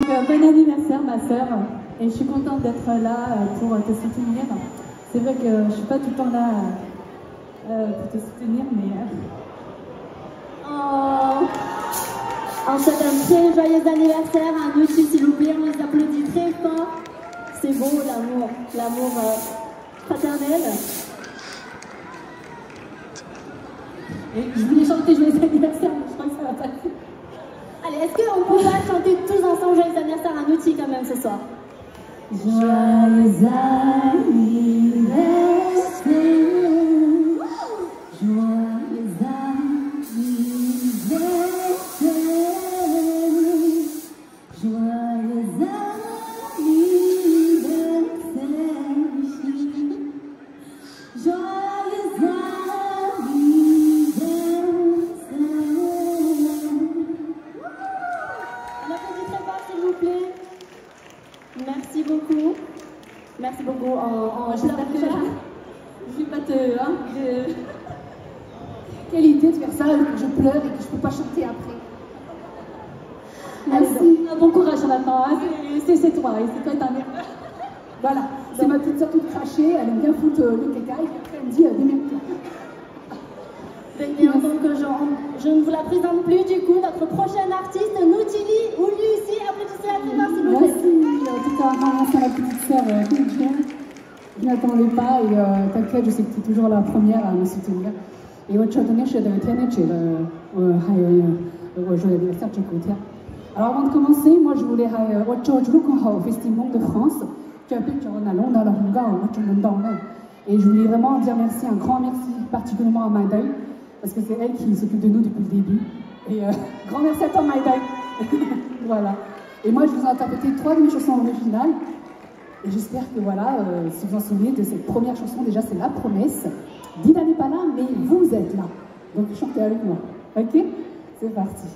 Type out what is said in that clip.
bon anniversaire ma sœur, et je suis contente d'être là pour te soutenir. C'est vrai que je ne suis pas tout le temps là pour te soutenir, mais... On souhaite un très joyeux anniversaire à Nuti, s'il vous plaît, on les applaudit très fort. C'est beau l'amour fraternel. Et je voulais chanter joyeux anniversaire, mais je crois que ça va passer. Allez, est-ce qu'on peut pas chanter tous ensemble joyeux anniversaire à Nuti quand même ce soir? Joyeux anniversaire, joyeux anniversaire, joyeux anniversaire, joyeux On applaudit très fort s'il vous plaît. Merci beaucoup. Merci beaucoup. J'espère que je vais pas te... Quelle idée de faire ça, que je pleure et que je peux pas chanter après. Merci. Bon courage maintenant, hein. C'est toi, et c'est toi ta mère. Voilà, c'est ma petite soeur toute crachée, elle aime bien foutre le caca et après elle me dit démerde-toi. Bien, donc je ne vous la présente plus du coup, notre prochaine artiste, Nutili ou Lucie, applaudissez-la très fort s'il vous plaît. Merci, tout à merci à la petite sœur Jen. Je ne m'attendais pas et t'inquiète, je sais que tu es toujours la première à me soutenir. Et joyeux anniversaire de côté. Alors avant de commencer, moi je voulais au Festival de France, et je voulais vraiment dire merci, un grand merci particulièrement à Maïdaï, parce que c'est elle qui s'occupe de nous depuis le début. Et grand merci à toi Maïdaï. Voilà. Et moi je vous ai interprété 3 de mes chansons originales. Et j'espère que voilà, si vous vous en souvenez de cette première chanson, déjà c'est La Promesse. Dina n'est pas là, mais vous êtes là. Donc chantez avec moi. Ok? C'est parti.